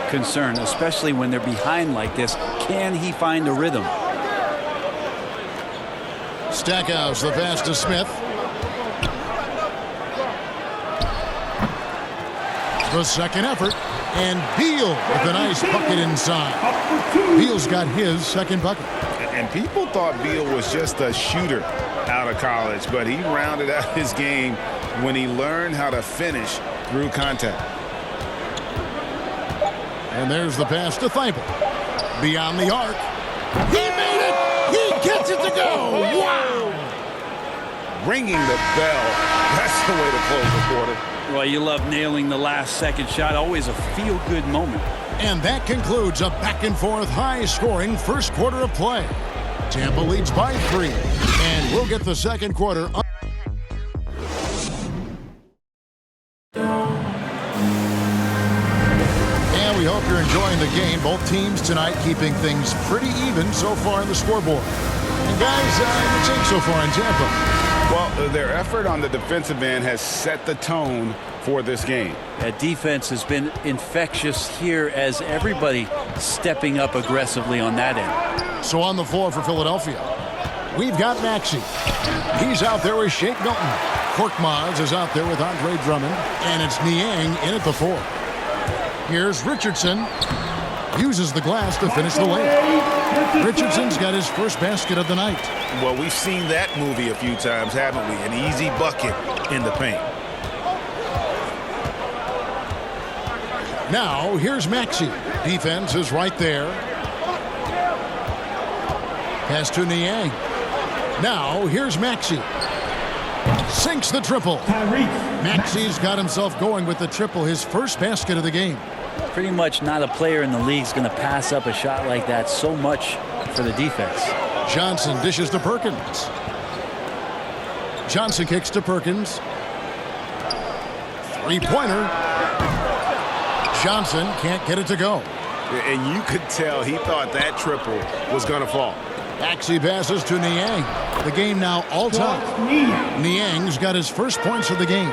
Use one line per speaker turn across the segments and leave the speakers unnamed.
concern, especially when they're behind like this. Can he find a rhythm?
Stackhouse, the pass to Smith. The second effort, and Beal with a nice bucket inside. Beal's got his second bucket.
And people thought Beal was just a shooter out of college, but he rounded out his game when he learned how to finish through contact.
And there's the pass to Thibault. Beyond the arc. He made it! He gets it to go! Wow!
Ringing the bell. That's the way to close the quarter.
Well, you love nailing the last second shot. Always a feel-good moment.
And that concludes a back-and-forth, high-scoring first quarter of play. Tampa leads by 3. And we'll get the second quarter. And we hope you're enjoying the game. Both teams tonight keeping things pretty even so far in the scoreboard. And guys, your take so far in Tampa?
Well, their effort on the defensive end has set the tone for this game.
That defense has been infectious here as everybody stepping up aggressively on that end.
So on the floor for Philadelphia, we've got Maxey. He's out there with Shake Milton. Korkmaz is out there with Andre Drummond. And it's Niang in at the 4. Here's Richardson. Uses the glass to finish the layup. Richardson's got his first basket of the night.
Well, we've seen that movie a few times, haven't we? An easy bucket in the paint.
Now, here's Maxey. Defense is right there. Pass to Niang. Now, here's Maxey. Sinks the triple. Maxey's got himself going with the triple, his first basket of the game.
Pretty much not a player in the league is going to pass up a shot like that so much for the defense.
Johnson dishes to Perkins. Johnson kicks to Perkins. Three-pointer. Johnson can't get it to go.
And you could tell he thought that triple was going to fall.
Maxey passes to Niang. The game now all-time. Niang's got his first points of the game.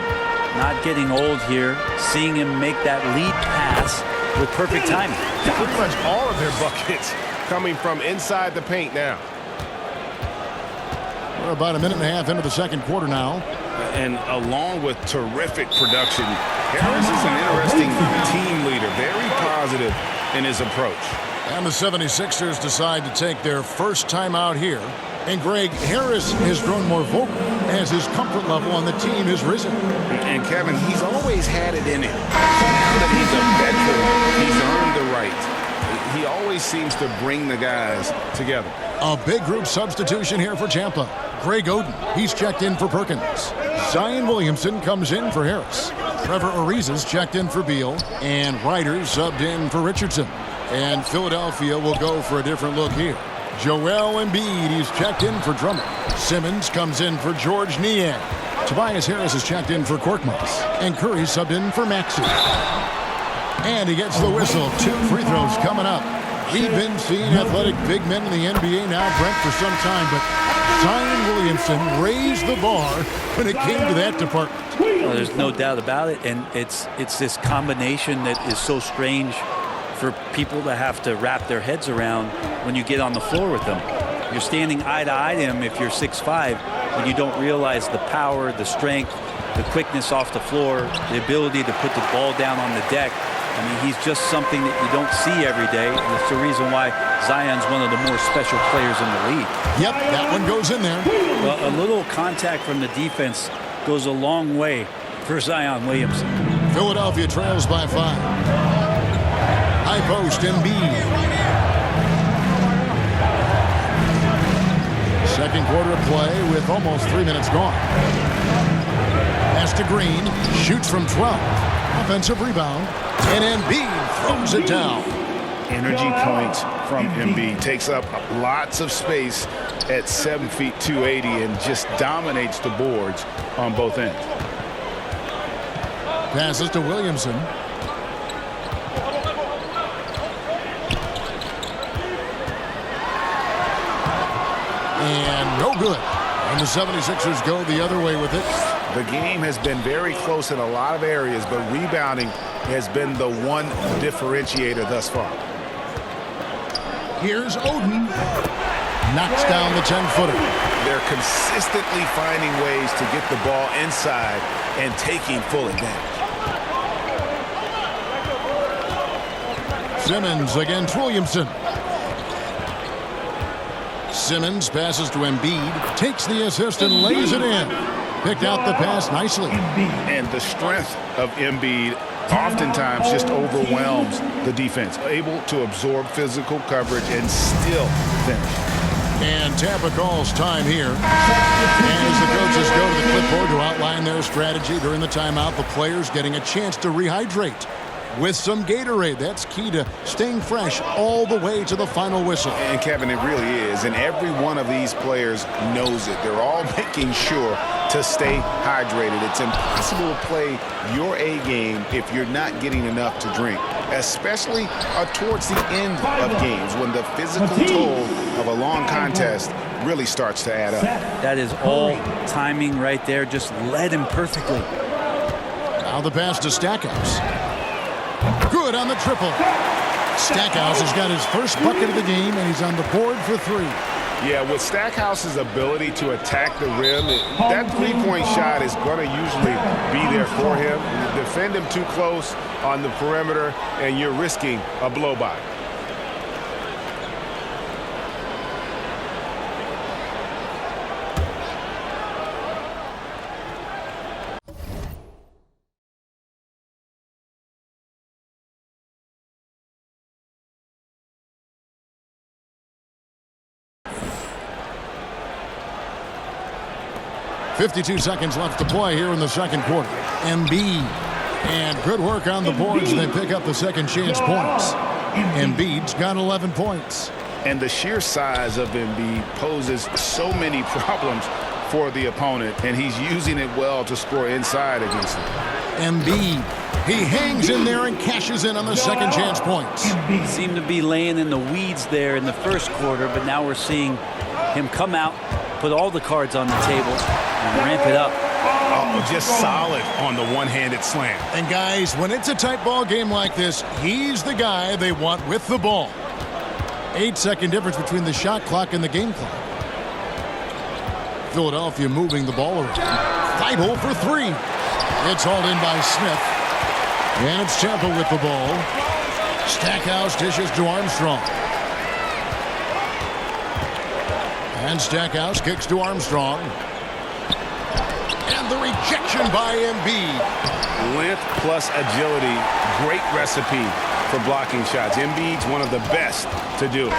Not getting old here. Seeing him make that lead pass with perfect timing.
Pretty much all of their buckets coming from inside the paint now.
We're about a minute and a half into the second quarter now.
And along with terrific production, Harris is an interesting team leader. Very positive in his approach.
And the 76ers decide to take their first time out here. And Greg, Harris has grown more vocal as his comfort level on the team has risen.
And Kevin, he's always had it in him. Now that he's a veteran, he's earned the right. He always seems to bring the guys together.
A big group substitution here for Tampa. Greg Oden, he's checked in for Perkins. Zion Williamson comes in for Harris. Trevor Ariza's checked in for Beal. And Ryder's subbed in for Richardson. And Philadelphia will go for a different look here. Joel Embiid, he's checked in for Drummond. Simmons comes in for George Niang. Tobias Harris is checked in for Korkmaz. And Curry subbed in for Maxey. And he gets the whistle. 2 free throws coming up. We've been seeing athletic big men in the NBA now, Brent, for some time, but Zion Williamson raised the bar when it came to that department.
Well, there's no doubt about it, and it's this combination that is so strange for people to have to wrap their heads around when you get on the floor with them. You're standing eye to eye to him if you're 6'5", and you don't realize the power, the strength, the quickness off the floor, the ability to put the ball down on the deck. I mean, he's just something that you don't see every day, and it's the reason why Zion's one of the more special players in the league.
Yep, that one goes in there.
Well, a little contact from the defense goes a long way for Zion Williamson.
Philadelphia trails by 5. High post, Embiid. Second quarter of play with almost 3 minutes gone. Pass to Green, shoots from 12. Offensive rebound, and Embiid throws it down.
Energy points from Embiid. Takes up lots of space at 7 feet 280 and just dominates the boards on both ends.
Passes to Williamson. And no good. And the 76ers go the other way with it.
The game has been very close in a lot of areas, but rebounding has been the one differentiator thus far.
Here's Oden. Knocks down the 10-footer.
They're consistently finding ways to get the ball inside and taking full advantage.
Simmons against Williamson. Simmons passes to Embiid, takes the assist and lays it in. Picked out the pass nicely.
And the strength of Embiid oftentimes just overwhelms the defense, able to absorb physical coverage and still finish.
And Tampa calls time here. And as the coaches go to the clipboard to outline their strategy during the timeout, the players getting a chance to rehydrate with some Gatorade. That's key to staying fresh all the way to the final whistle.
And Kevin, it really is. And every one of these players knows it. They're all making sure to stay hydrated. It's impossible to play your A game if you're not getting enough to drink, especially towards the end of games when the physical toll of a long contest really starts to add up.
That is all timing right there. Just led him perfectly.
Now the pass to Stackhouse. Good on the triple. Stackhouse has got his first bucket of the game, and he's on the board for 3.
Yeah, with Stackhouse's ability to attack the rim, that three-point shot is going to usually be there for him. You defend him too close on the perimeter, and you're risking a blow-by.
.52 seconds left to play here in the second quarter. Embiid. And good work on the boards. They pick up the second chance points. Embiid's got 11 points.
And the sheer size of Embiid poses so many problems for the opponent, and he's using it well to score inside against them.
Embiid. He hangs in there and cashes in on the second chance points.
Seemed to be laying in the weeds there in the first quarter, but now we're seeing him come out, put all the cards on the table, and ramp it up.
Oh, just solid on the one-handed slam.
And guys, when it's a tight ball game like this, he's the guy they want with the ball. 8-second difference between the shot clock and the game clock. Philadelphia moving the ball around. Thibault for 3. It's hauled in by Smith. And it's Tampa with the ball. Stackhouse dishes to Armstrong. And Stackhouse kicks to Armstrong. And the rejection by Embiid.
Length plus agility, great recipe for blocking shots. Embiid's one of the best to do it.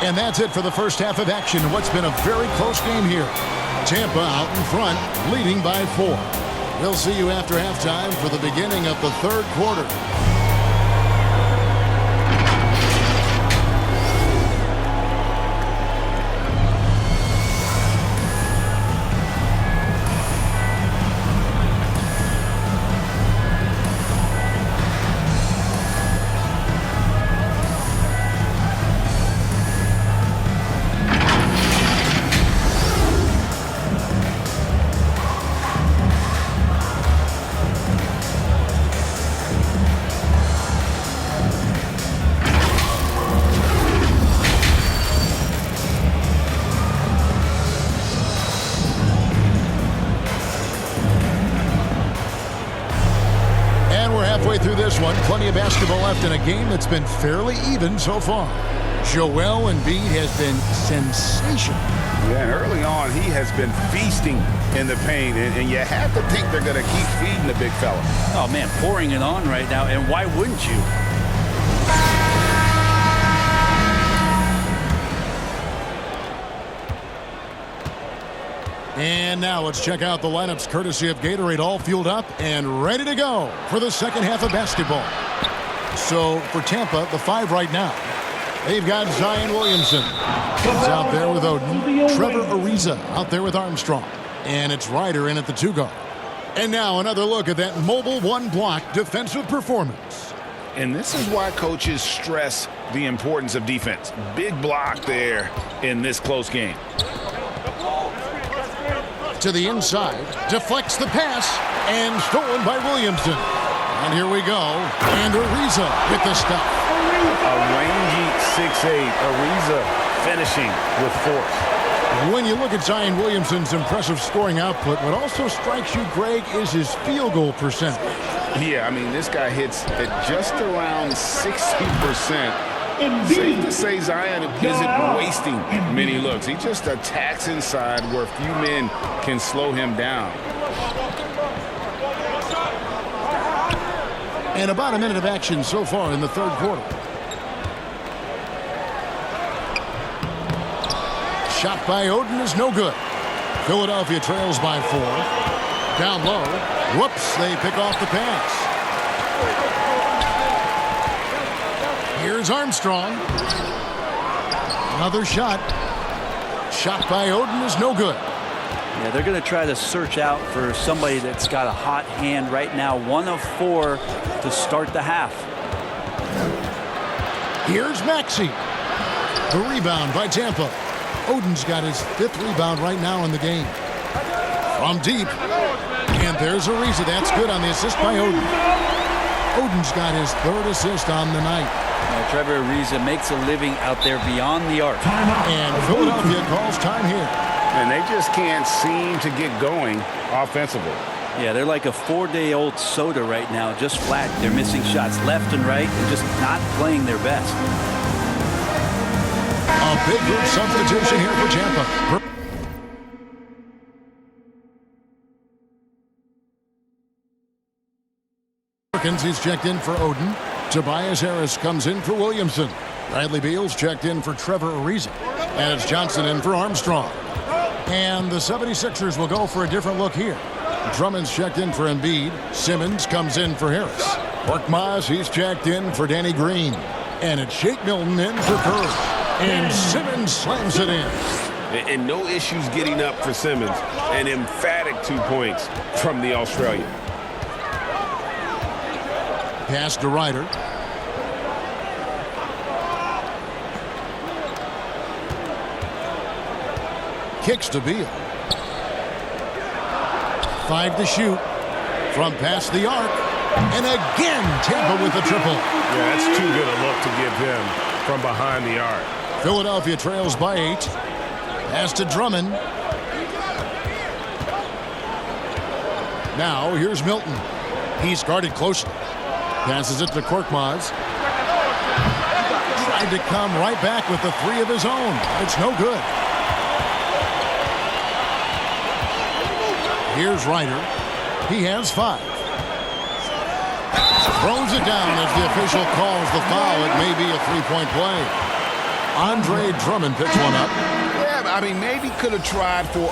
And that's it for the first half of action. What's been a very close game here. Tampa out in front, leading by 4. We'll see you after halftime for the beginning of the third quarter. Through this one, plenty of basketball left in a game that's been fairly even so far. Joel Embiid has been sensational.
Yeah, and early on, he has been feasting in the paint, and you have to think they're going to keep feeding the big fella.
Oh, man, pouring it on right now, and why wouldn't you?
And now let's check out the lineups courtesy of Gatorade, all fueled up and ready to go for the second half of basketball. So for Tampa, the 5 right now. They've got Zion Williamson. He's out there with Oden. Trevor Ariza out there with Armstrong. And it's Ryder in at the 2 guard. And now another look at that mobile one-block defensive performance.
And this is why coaches stress the importance of defense. Big block there in this close game.
to the inside, deflects the pass, and stolen by Williamson. And here we go. And Ariza with the stuff.
A rangy 6'8", Ariza finishing with force.
When you look at Zion Williamson's impressive scoring output, what also strikes you, Greg, is his field goal percentage.
Yeah, I mean, this guy hits at just around 60%. Safe to say Zion isn't wasting many looks. He just attacks inside where few men can slow him down.
And about a minute of action so far in the third quarter. Shot by Oden is no good. Philadelphia trails by 4. Down low. Whoops, they pick off the pass. Here's Armstrong. Another shot. Shot by Oden is no good.
Yeah, they're going to try to search out for somebody that's got a hot hand right now. 1 of 4 to start the half.
Here's Maxey. The rebound by Tampa. Oden's got his 5th rebound right now in the game. From deep. And there's Ariza. That's good on the assist by Oden. Oden's got his 3rd assist on the night.
Trevor Ariza makes a living out there beyond the arc.
And Philadelphia calls time here.
And they just can't seem to get going offensively.
Yeah, they're like a 4-day-old soda right now, just flat. They're missing shots left and right and just not playing their best.
A big group substitution here for Tampa. Perkins, he's checked in for Oden. Tobias Harris comes in for Williamson. Bradley Beal's checked in for Trevor Ariza. And it's Johnson in for Armstrong. And the 76ers will go for a different look here. Drummond's checked in for Embiid. Simmons comes in for Harris. Korkmaz, he's checked in for Danny Green. And it's Shake Milton in for Curry. And Simmons slams it in.
And no issues getting up for Simmons. An emphatic 2 points from the Australian.
Pass to Ryder. Kicks to Beal. 5 to shoot. From past the arc. And again, Tampa with the triple.
Yeah, that's too good a look to give him from behind the arc.
Philadelphia trails by 8. Pass to Drummond. Now, here's Milton. He's guarded closely. Passes it to Korkmaz. Tried to come right back with the 3 of his own. It's no good. Here's Ryder. He has 5. Throws it down as the official calls the foul. It may be a 3-point play. Andre Drummond picks one up.
Yeah, I mean, maybe could have tried for